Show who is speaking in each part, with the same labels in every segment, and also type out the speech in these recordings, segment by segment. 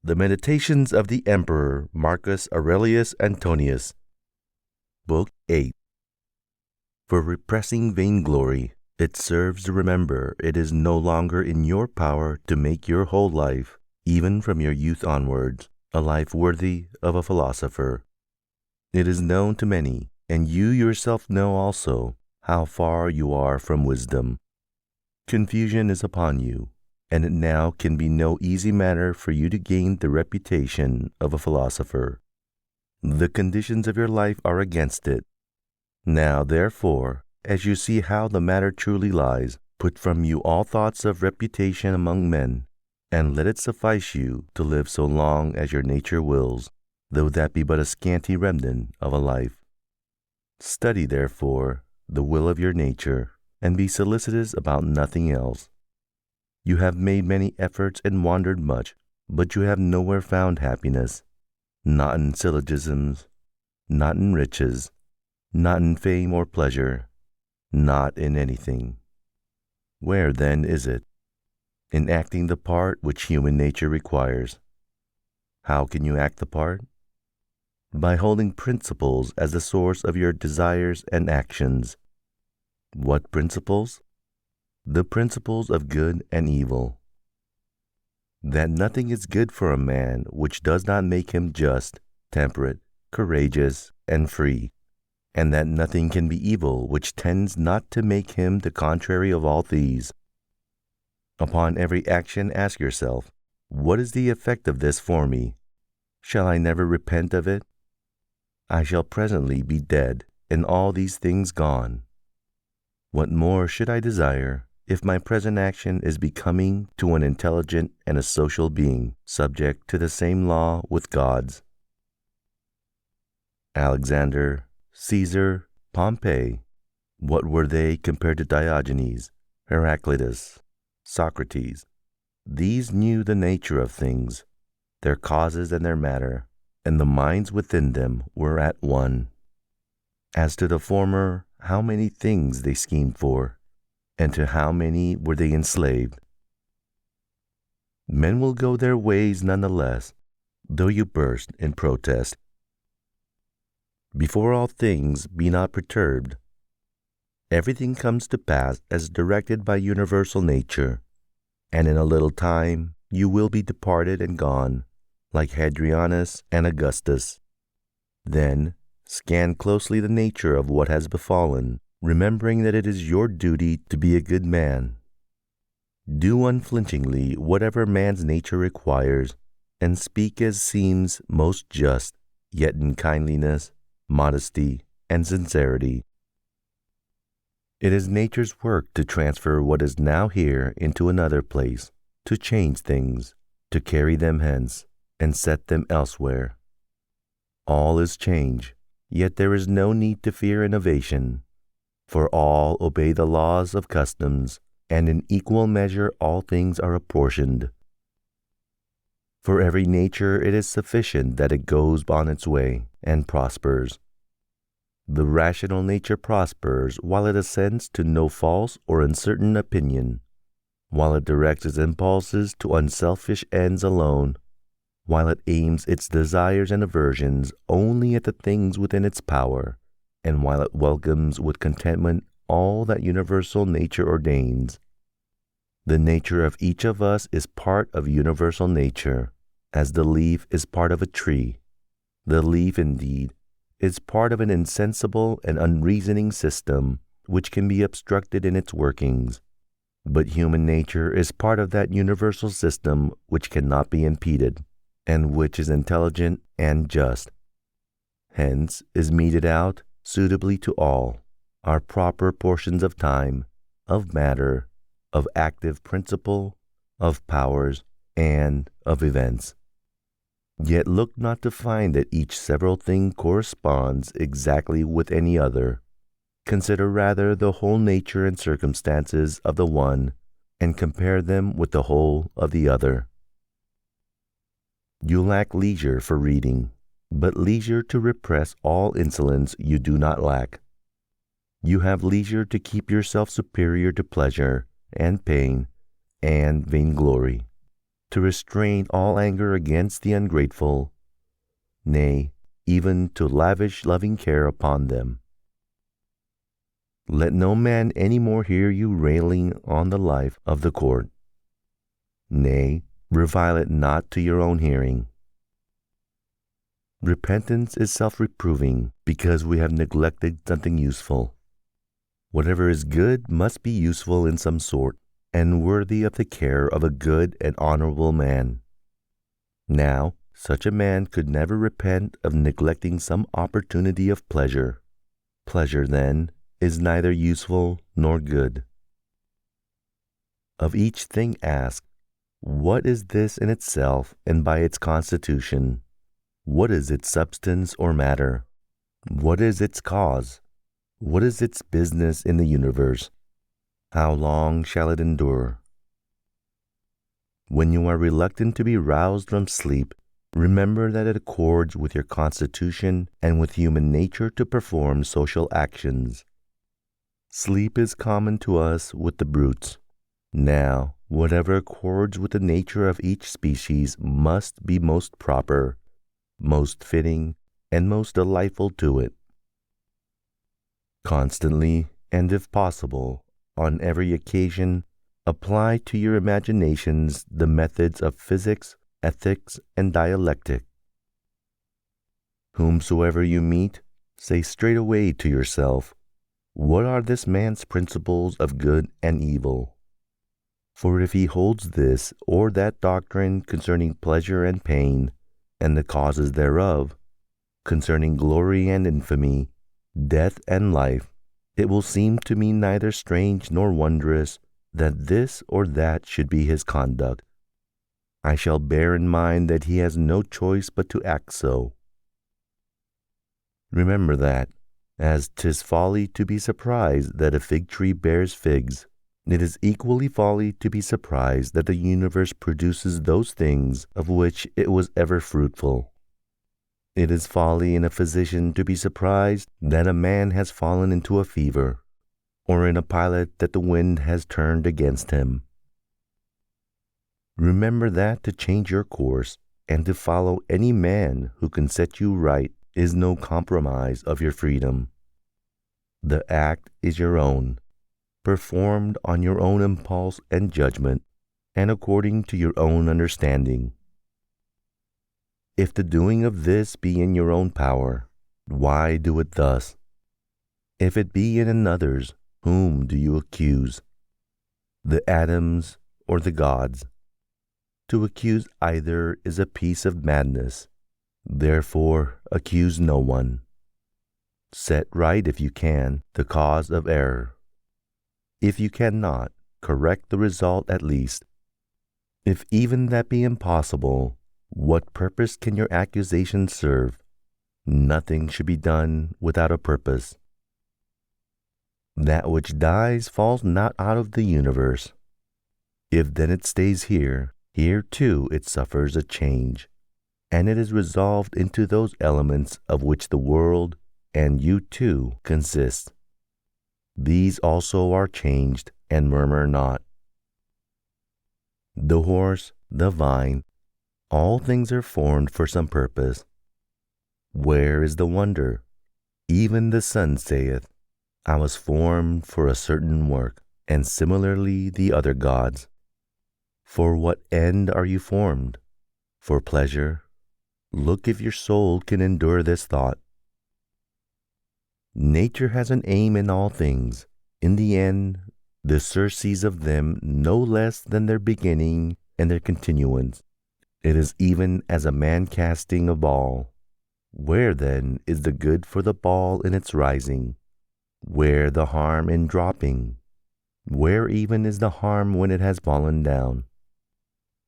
Speaker 1: The Meditations of the Emperor Marcus Aurelius Antonius. Book 8. For repressing vainglory, it serves to remember it is no longer in your power to make your whole life, even from your youth onwards, a life worthy of a philosopher. It is known to many, and you yourself know also, how far you are from wisdom. Confusion is upon you, and it now can be no easy matter for you to gain the reputation of a philosopher. The conditions of your life are against it. Now, therefore, as you see how the matter truly lies, put from you all thoughts of reputation among men, and let it suffice you to live so long as your nature wills, though that be but a scanty remnant of a life. Study, therefore, the will of your nature, and be solicitous about nothing else. You have made many efforts and wandered much, but you have nowhere found happiness, not in syllogisms, not in riches, not in fame or pleasure, not in anything. Where, then, is it? In acting the part which human nature requires. How can you act the part? By holding principles as the source of your desires and actions. What principles? The principles of good and evil. That nothing is good for a man which does not make him just, temperate, courageous, and free, and that nothing can be evil which tends not to make him the contrary of all these. Upon every action ask yourself, what is the effect of this for me? Shall I never repent of it? I shall presently be dead, and all these things gone. What more should I desire, if my present action is becoming to an intelligent and a social being, subject to the same law with God's? Alexander, Caesar, Pompey, what were they compared to Diogenes, Heraclitus, Socrates? These knew the nature of things, their causes and their matter, and the minds within them were at one. As to the former, how many things they schemed for, and to how many were they enslaved? Men will go their ways none the less, though you burst in protest. Before all things, be not perturbed. Everything comes to pass as directed by universal nature, and in a little time you will be departed and gone, like Hadrianus and Augustus. Then scan closely the nature of what has befallen, remembering that it is your duty to be a good man. Do unflinchingly whatever man's nature requires, and speak as seems most just, yet in kindliness, modesty, and sincerity. It is nature's work to transfer what is now here into another place, to change things, to carry them hence, and set them elsewhere. All is change, yet there is no need to fear innovation, for all obey the laws of customs, and in equal measure all things are apportioned. For every nature it is sufficient that it goes on its way, and prospers. The rational nature prospers while it assents to no false or uncertain opinion, while it directs its impulses to unselfish ends alone, while it aims its desires and aversions only at the things within its power, and while it welcomes with contentment all that universal nature ordains. The nature of each of us is part of universal nature, as the leaf is part of a tree. The leaf, indeed, is part of an insensible and unreasoning system which can be obstructed in its workings, but human nature is part of that universal system which cannot be impeded, and which is intelligent and just. Hence is meted out, suitably to all, our proper portions of time, of matter, of active principle, of powers, and of events. Yet look not to find that each several thing corresponds exactly with any other. Consider rather the whole nature and circumstances of the one, and compare them with the whole of the other. You lack leisure for reading, but leisure to repress all insolence you do not lack. You have leisure to keep yourself superior to pleasure, and pain, and vainglory. to restrain all anger against the ungrateful, nay, even to lavish loving care upon them. Let no man any more hear you railing on the life of the court. Nay, revile it not to your own hearing. Repentance is self-reproving because we have neglected something useful. Whatever is good must be useful in some sort, and worthy of the care of a good and honorable man. Now, such a man could never repent of neglecting some opportunity of pleasure. Pleasure, then, is neither useful nor good. Of each thing ask, what is this in itself and by its constitution? What is its substance or matter? What is its cause? What is its business in the universe? How long shall it endure? When you are reluctant to be roused from sleep, remember that it accords with your constitution and with human nature to perform social actions. Sleep is common to us with the brutes. Now, whatever accords with the nature of each species must be most proper, most fitting, and most delightful to it. Constantly, and if possible, on every occasion, apply to your imaginations the methods of physics, ethics, and dialectic. Whomsoever you meet, say straightway to yourself, what are this man's principles of good and evil? For if he holds this or that doctrine concerning pleasure and pain, and the causes thereof, concerning glory and infamy, death and life, it will seem to me neither strange nor wondrous that this or that should be his conduct. I shall bear in mind that he has no choice but to act so. Remember that, as 'tis folly to be surprised that a fig tree bears figs, it is equally folly to be surprised that the universe produces those things of which it was ever fruitful. It is folly in a physician to be surprised that a man has fallen into a fever, or in a pilot that the wind has turned against him. Remember that to change your course and to follow any man who can set you right is no compromise of your freedom. The act is your own, performed on your own impulse and judgment, and according to your own understanding. If the doing of this be in your own power, why do it thus? If it be in another's, whom do you accuse? The atoms or the gods? To accuse either is a piece of madness. Therefore, accuse no one. Set right, if you can, the cause of error. If you cannot, correct the result at least. If even that be impossible, what purpose can your accusation serve? Nothing should be done without a purpose. That which dies falls not out of the universe. If then it stays here, here too it suffers a change, and it is resolved into those elements of which the world, and you too, consist. These also are changed, and murmur not. The horse, the vine, all things are formed for some purpose. Where is the wonder? Even the sun saith, I was formed for a certain work, and similarly the other gods. For what end are you formed? For pleasure? Look if your soul can endure this thought. Nature has an aim in all things. In the end, the surcease of them no less than their beginning and their continuance. It is even as a man casting a ball. Where then is the good for the ball in its rising? Where the harm in dropping? Where even is the harm when it has fallen down?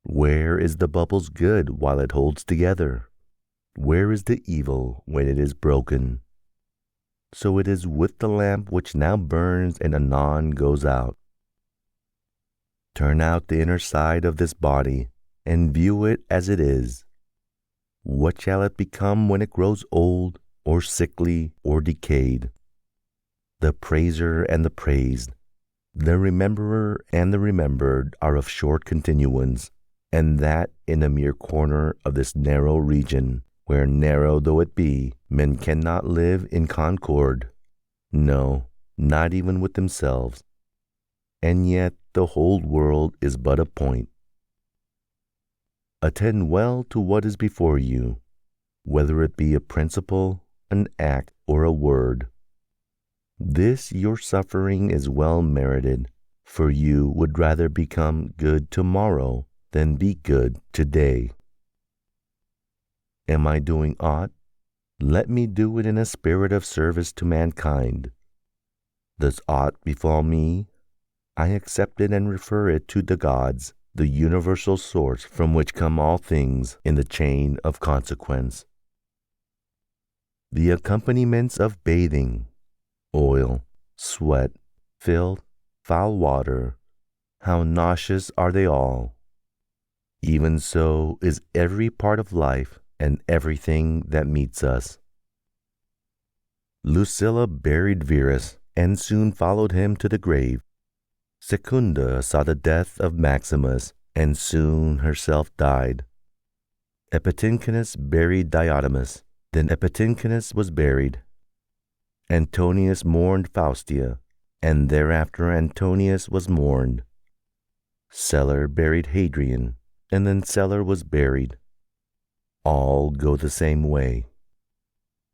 Speaker 1: Where is the bubble's good while it holds together? Where is the evil when it is broken? So it is with the lamp which now burns and anon goes out. Turn out the inner side of this body, and view it as it is. What shall it become when it grows old, or sickly, or decayed? The praiser and the praised, the rememberer and the remembered are of short continuance. and that in a mere corner of this narrow region, where, narrow though it be, men cannot live in concord, no, not even with themselves. And yet the whole world is but a point. Attend well to what is before you, whether it be a principle, an act, or a word. This your suffering is well merited, for you would rather become good tomorrow than be good today. Am I doing aught? Let me do it in a spirit of service to mankind. Does aught befall me? I accept it and refer it to the gods, the universal source from which come all things in the chain of consequence. The accompaniments of bathing, oil, sweat, filth, foul water, how nauseous are they all! Even so is every part of life and everything that meets us. Lucilla buried Verus, and soon followed him to the grave. Secunda saw the death of Maximus, and soon herself died. Epitynchinus buried Diotimus, then Epitynchinus was buried. Antonius mourned Faustia, and thereafter Antonius was mourned. Celer buried Hadrian, and then Celer was buried. All go the same way.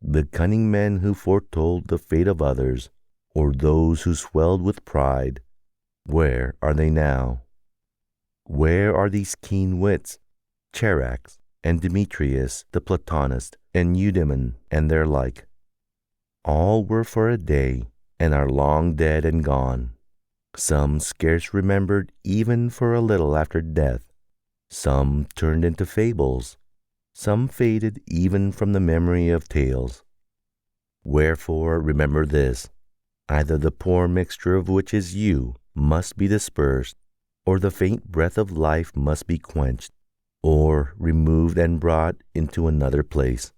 Speaker 1: The cunning men who foretold the fate of others, or those who swelled with pride, where are they now? Where are these keen wits, Charax and Demetrius the Platonist, and Eudaemon and their like? All were for a day, and are long dead and gone. Some scarce remembered even for a little after death. Some turned into fables. Some faded even from the memory of tales. Wherefore remember this: either the poor mixture of which is you must be dispersed, or the faint breath of life must be quenched, or removed and brought into another place.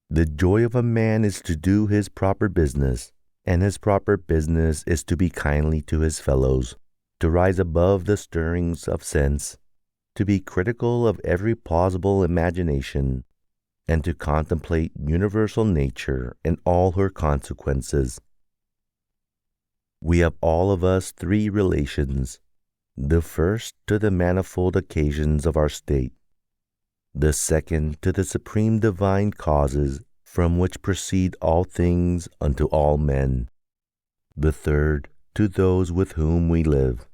Speaker 1: The joy of a man is to do his proper business, and his proper business is to be kindly to his fellows, to rise above the stirrings of sense, to be critical of every plausible imagination, and to contemplate universal nature and all her consequences. We have all of us three relations: the first to the manifold occasions of our state, the second to the supreme divine causes from which proceed all things unto all men, the third to those with whom we live.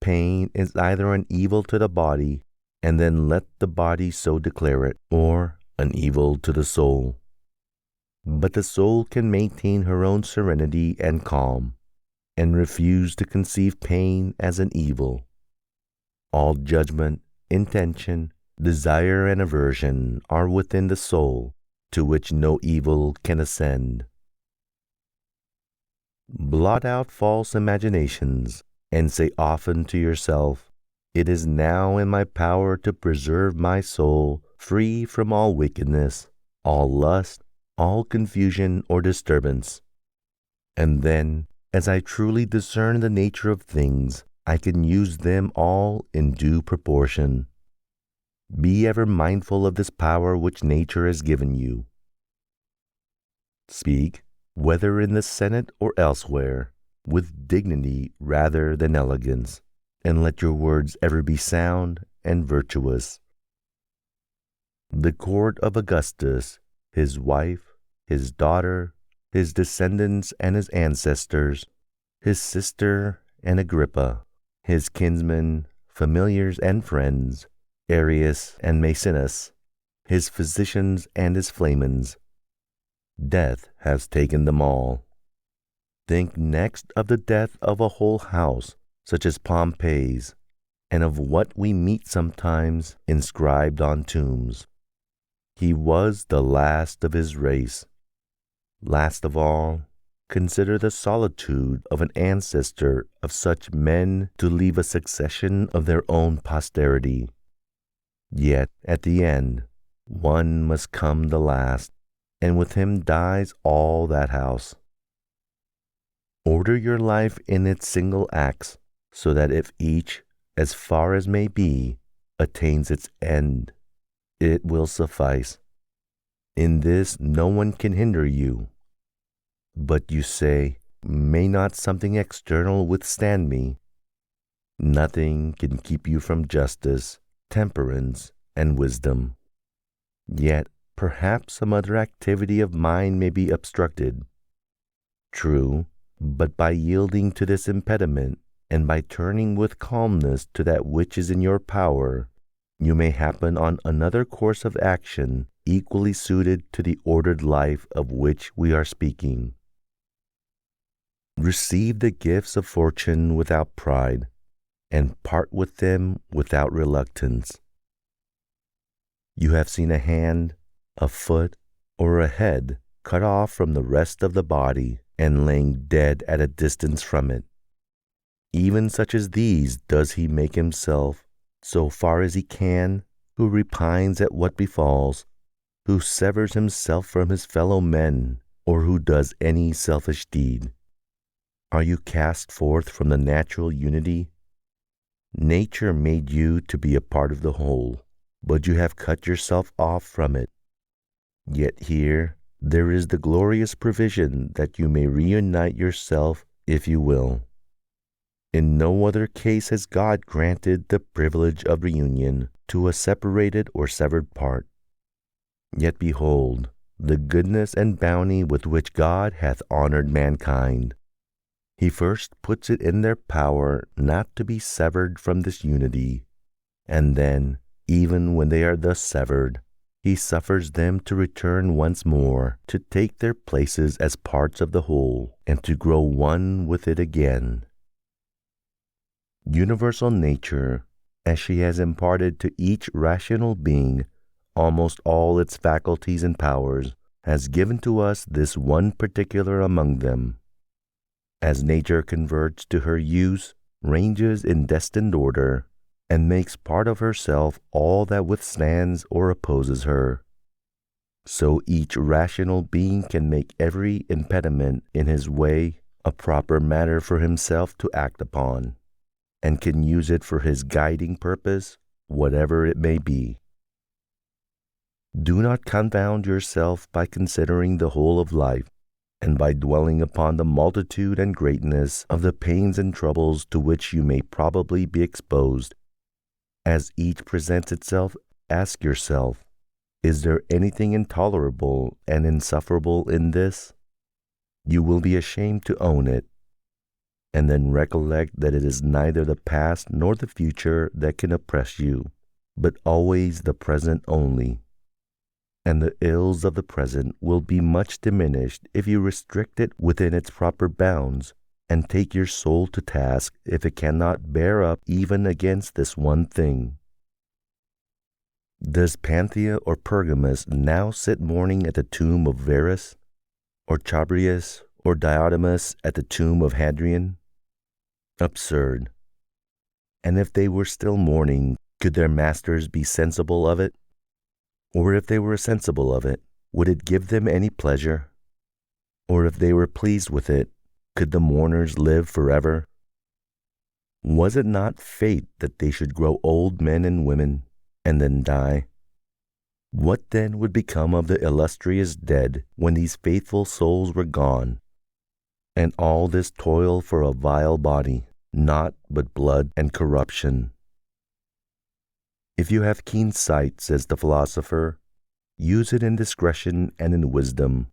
Speaker 1: Pain is either an evil to the body, and then let the body so declare it, or an evil to the soul. But the soul can maintain her own serenity and calm, and refuse to conceive pain as an evil. All judgment, intention, desire, and aversion are within the soul, to which no evil can ascend. Blot out false imaginations, and say often to yourself, "It is now in my power to preserve my soul free from all wickedness, all lust, all confusion or disturbance. And then, as I truly discern the nature of things, I can use them all in due proportion." Be ever mindful of this power which nature has given you. Speak, whether in the Senate or elsewhere, with dignity rather than elegance, and let your words ever be sound and virtuous. The court of Augustus, his wife, his daughter, his descendants and his ancestors, his sister and Agrippa, his kinsmen, familiars and friends, Arius and Maecenas, his physicians and his flamens. Death has taken them all. Think next of the death of a whole house, such as Pompey's, and of what we meet sometimes inscribed on tombs. He was the last of his race. Last of all, consider the solitude of an ancestor of such men to leave a succession of their own posterity. Yet at the end, one must come the last, and with him dies all that house. Order your life in its single acts, so that if each, as far as may be, attains its end. It will suffice. In this no one can hinder you. But you say, may not something external withstand me? Nothing can keep you from justice, temperance, and wisdom. Yet perhaps some other activity of mine may be obstructed. True, but by yielding to this impediment, and by turning with calmness to that which is in your power, you may happen on another course of action equally suited to the ordered life of which we are speaking. Receive the gifts of fortune without pride, and part with them without reluctance. You have seen a hand, a foot, or a head cut off from the rest of the body and laying dead at a distance from it. Even such as these does he make himself, so far as he can, who repines at what befalls, who severs himself from his fellow men, or who does any selfish deed. Are you cast forth from the natural unity? Nature made you to be a part of the whole, but you have cut yourself off from it. Yet here there is the glorious provision that you may reunite yourself if you will. In no other case has God granted the privilege of reunion to a separated or severed part. Yet behold the goodness and bounty with which God hath honored mankind. He first puts it in their power not to be severed from this unity, and then, even when they are thus severed, he suffers them to return once more, to take their places as parts of the whole, and to grow one with it again. Universal nature, as she has imparted to each rational being almost all its faculties and powers, has given to us this one particular among them. As nature converts to her use, ranges in destined order, and makes part of herself all that withstands or opposes her, so each rational being can make every impediment in his way a proper matter for himself to act upon, and can use it for his guiding purpose, whatever it may be. Do not confound yourself by considering the whole of life, and by dwelling upon the multitude and greatness of the pains and troubles to which you may probably be exposed. As each presents itself, ask yourself, is there anything intolerable and insufferable in this? You will be ashamed to own it, and then recollect that it is neither the past nor the future that can oppress you, but always the present only. And the ills of the present will be much diminished if you restrict it within its proper bounds, and take your soul to task if it cannot bear up even against this one thing. Does Panthea or Pergamus now sit mourning at the tomb of Verus, or Chabrias or Diotimus at the tomb of Hadrian? Absurd. And if they were still mourning, could their masters be sensible of it? Or if they were sensible of it, would it give them any pleasure? Or if they were pleased with it, could the mourners live forever? Was it not fate that they should grow old men and women, and then die? What then would become of the illustrious dead when these faithful souls were gone, and all this toil for a vile body, naught but blood and corruption? If you have keen sight, says the philosopher, use it in discretion and in wisdom.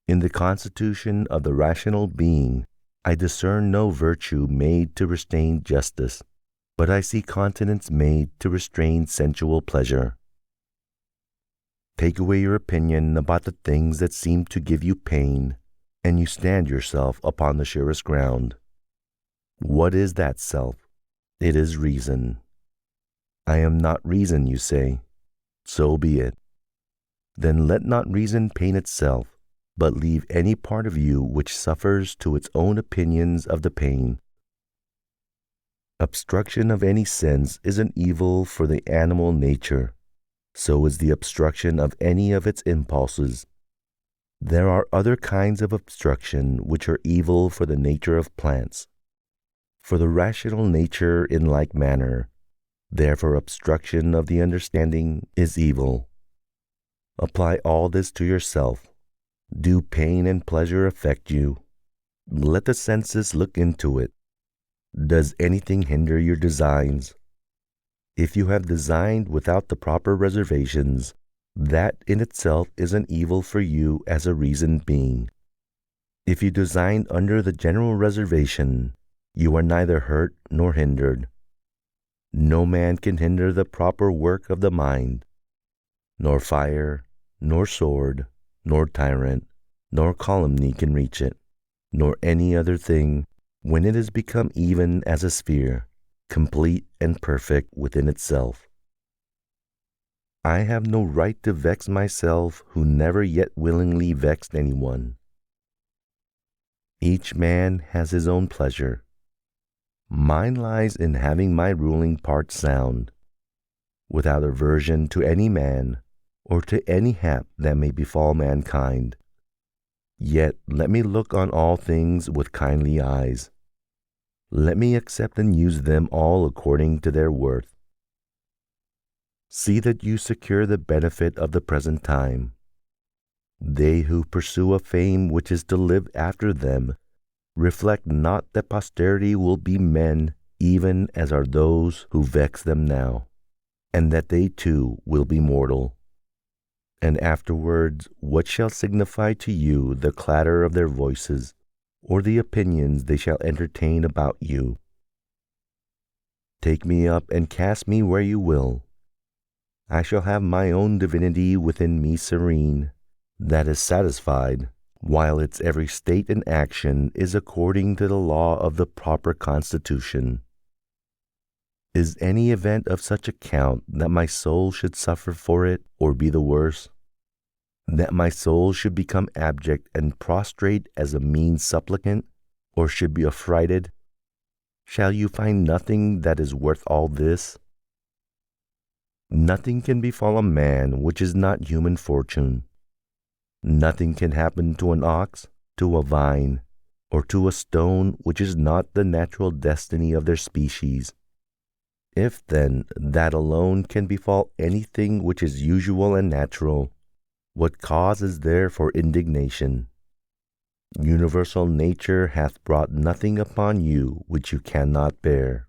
Speaker 1: In the constitution of the rational being, I discern no virtue made to restrain justice, but I see continence made to restrain sensual pleasure. Take away your opinion about the things that seem to give you pain, and you stand yourself upon the surest ground. What is that self? It is reason. I am not reason, you say. So be it. Then let not reason pain itself, but leave any part of you which suffers to its own opinions of the pain. Obstruction of any sense is an evil for the animal nature. So is the obstruction of any of its impulses. There are other kinds of obstruction which are evil for the nature of plants. For the rational nature in like manner, therefore obstruction of the understanding is evil. Apply all this to yourself. Do pain and pleasure affect you? Let the senses look into it. Does anything hinder your designs? If you have designed without the proper reservations, that in itself is an evil for you as a reasoned being. If you designed under the general reservation, you are neither hurt nor hindered. No man can hinder the proper work of the mind, nor fire, nor sword, nor tyrant, nor calumny can reach it, nor any other thing, when it has become even as a sphere, complete and perfect within itself. I have no right to vex myself who never yet willingly vexed anyone. Each man has his own pleasure. Mine lies in having my ruling part sound, without aversion to any man, or to any hap that may befall mankind. Yet let me look on all things with kindly eyes. Let me accept and use them all according to their worth. See that you secure the benefit of the present time. They who pursue a fame which is to live after them reflect not that posterity will be men even as are those who vex them now, and that they too will be mortal. And afterwards, what shall signify to you the clatter of their voices, or the opinions they shall entertain about you? Take me up and cast me where you will. I shall have my own divinity within me serene, that is satisfied, while its every state and action is according to the law of the proper constitution. Is any event of such account that my soul should suffer for it, or be the worse? That my soul should become abject and prostrate as a mean supplicant, or should be affrighted? Shall you find nothing that is worth all this? Nothing can befall a man which is not human fortune. Nothing can happen to an ox, to a vine, or to a stone which is not the natural destiny of their species. If, then, that alone can befall anything which is usual and natural, what cause is there for indignation? Universal nature hath brought nothing upon you which you cannot bear.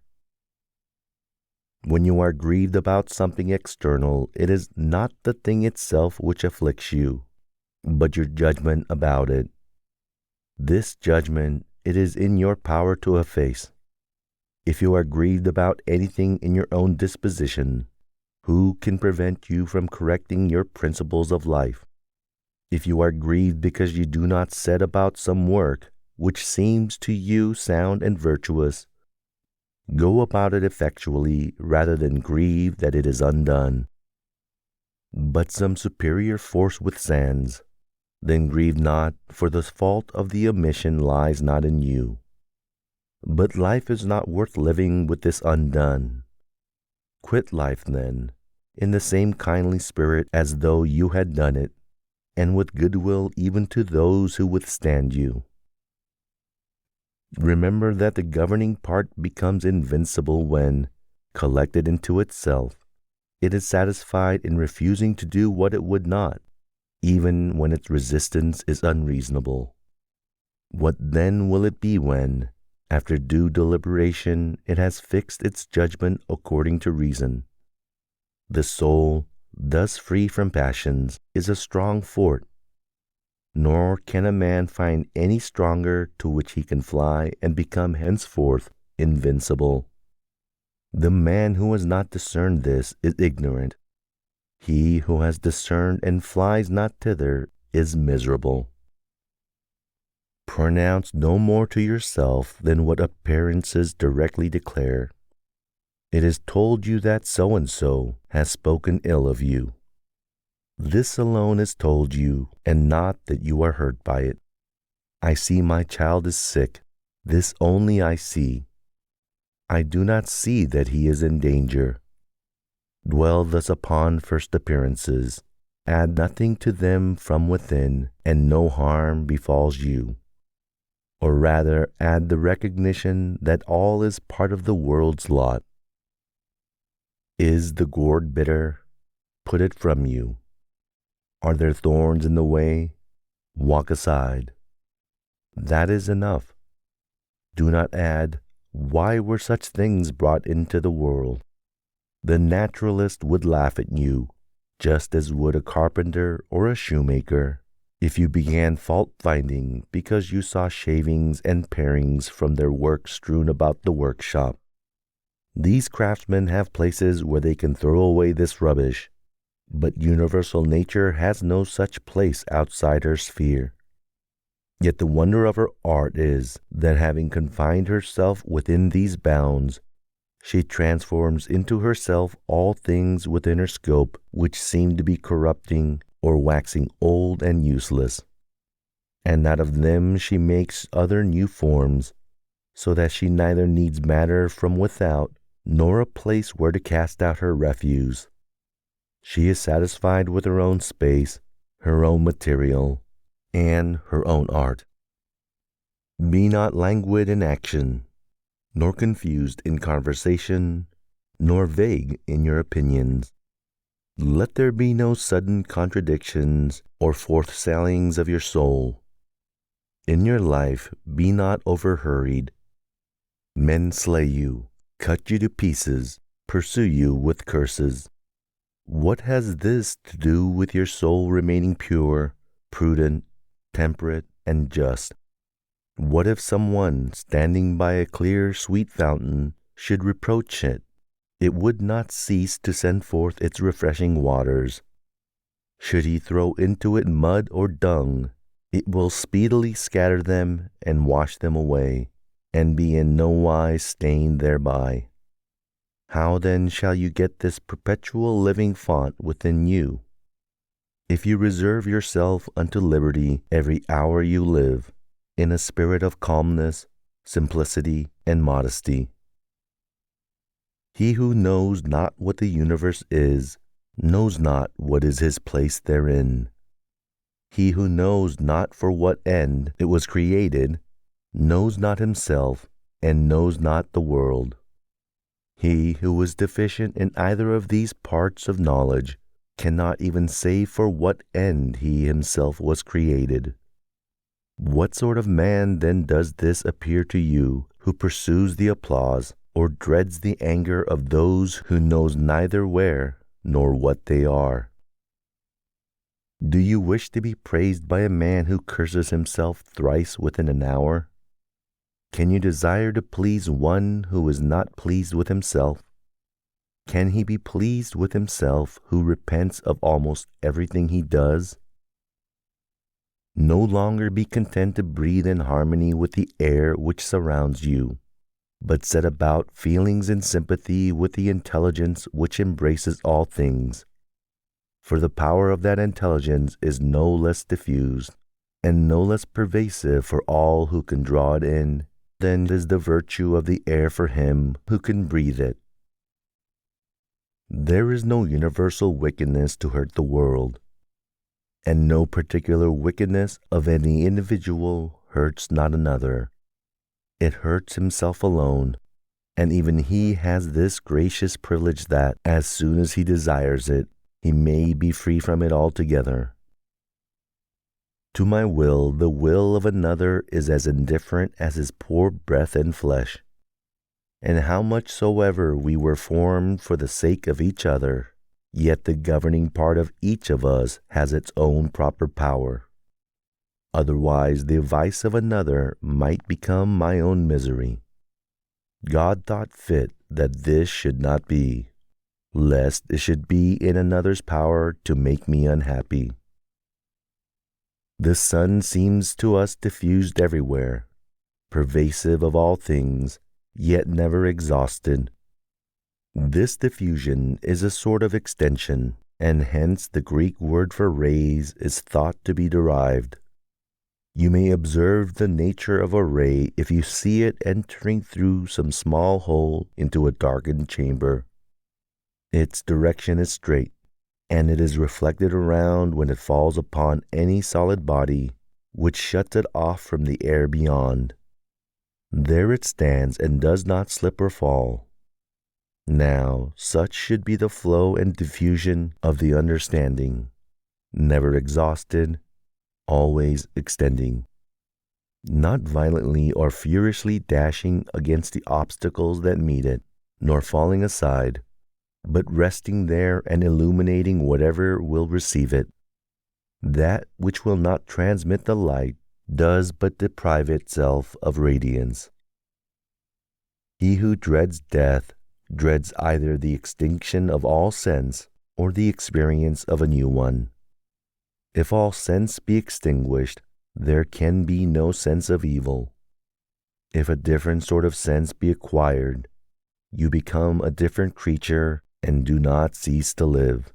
Speaker 1: When you are grieved about something external, it is not the thing itself which afflicts you, but your judgment about it. This judgment it is in your power to efface. If you are grieved about anything in your own disposition, who can prevent you from correcting your principles of life? If you are grieved because you do not set about some work which seems to you sound and virtuous, go about it effectually rather than grieve that it is undone. But some superior force withstands. Then grieve not, for the fault of the omission lies not in you. But life is not worth living with this undone. Quit life, then, in the same kindly spirit as though you had done it, and with goodwill even to those who withstand you. Remember that the governing part becomes invincible when, collected into itself, it is satisfied in refusing to do what it would not, even when its resistance is unreasonable. What then will it be when, after due deliberation, it has fixed its judgment according to reason? The soul, thus free from passions, is a strong fort, nor can a man find any stronger to which he can fly and become henceforth invincible. The man who has not discerned this is ignorant. He who has discerned and flies not thither is miserable. Pronounce no more to yourself than what appearances directly declare. It is told you that so-and-so has spoken ill of you. This alone is told you, and not that you are hurt by it. I see my child is sick. This only I see. I do not see that he is in danger. Dwell thus upon first appearances. Add nothing to them from within, and no harm befalls you. or rather add the recognition that all is part of the world's lot. Is the gourd bitter? Put it from you. Are there thorns in the way? Walk aside. That is enough. Do not add, why were such things brought into the world? The naturalist would laugh at you, just as would a carpenter or a shoemaker, if you began fault-finding because you saw shavings and parings from their work strewn about the workshop. These craftsmen have places where they can throw away this rubbish, but universal nature has no such place outside her sphere. Yet the wonder of her art is that having confined herself within these bounds, she transforms into herself all things within her scope which seem to be corrupting or waxing old and useless, and out of them she makes other new forms, so that she neither needs matter from without nor a place where to cast out her refuse. She is satisfied with her own space, her own material, and her own art. Be not languid in action, nor confused in conversation, nor vague in your opinions. Let there be no sudden contradictions or forth-sallings of your soul. In your life be not over-hurried. Men slay you, cut you to pieces, pursue you with curses. What has this to do with your soul remaining pure, prudent, temperate, and just? What if someone standing by a clear, sweet fountain should reproach it? It would not cease to send forth its refreshing waters. Should he throw into it mud or dung, it will speedily scatter them and wash them away, and be in no wise stained thereby. How then shall you get this perpetual living fount within you? If you reserve yourself unto liberty every hour you live, in a spirit of calmness, simplicity, and modesty. He who knows not what the universe is, knows not what is his place therein. He who knows not for what end it was created, knows not himself, and knows not the world. He who is deficient in either of these parts of knowledge cannot even say for what end he himself was created. What sort of man then does this appear to you, who pursues the applause or dreads the anger of those who knows neither where nor what they are? Do you wish to be praised by a man who curses himself thrice within an hour? Can you desire to please one who is not pleased with himself? Can he be pleased with himself who repents of almost everything he does? No longer be content to breathe in harmony with the air which surrounds you, but set about feelings in sympathy with the intelligence which embraces all things. For the power of that intelligence is no less diffused, and no less pervasive for all who can draw it in, than is the virtue of the air for him who can breathe it. There is no universal wickedness to hurt the world, and no particular wickedness of any individual hurts not another. It hurts himself alone, and even he has this gracious privilege that, as soon as he desires it, he may be free from it altogether. To my will, the will of another is as indifferent as his poor breath and flesh. And how much soever we were formed for the sake of each other, yet the governing part of each of us has its own proper power. Otherwise the vice of another might become my own misery. God thought fit that this should not be, lest it should be in another's power to make me unhappy. The sun seems to us diffused everywhere, pervasive of all things, yet never exhausted. This diffusion is a sort of extension, and hence the Greek word for rays is thought to be derived. You may observe the nature of a ray if you see it entering through some small hole into a darkened chamber. Its direction is straight, and it is reflected around when it falls upon any solid body, which shuts it off from the air beyond. There it stands and does not slip or fall. Now, such should be the flow and diffusion of the understanding, never exhausted, always extending, not violently or furiously dashing against the obstacles that meet it, nor falling aside, but resting there and illuminating whatever will receive it. That which will not transmit the light does but deprive itself of radiance. He who dreads death dreads either the extinction of all sense or the experience of a new one. If all sense be extinguished, there can be no sense of evil. If a different sort of sense be acquired, you become a different creature and do not cease to live.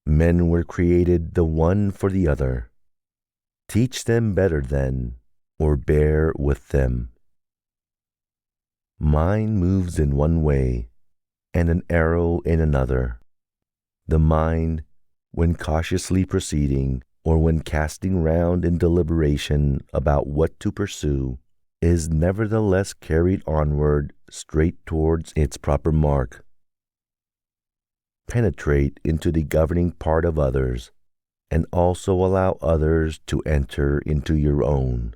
Speaker 1: Men were created the one for the other. Teach them better then, or bear with them. Mind moves in one way, and an arrow in another. The mind, when cautiously proceeding, or when casting round in deliberation about what to pursue, is nevertheless carried onward straight towards its proper mark. Penetrate into the governing part of others, and also allow others to enter into your own.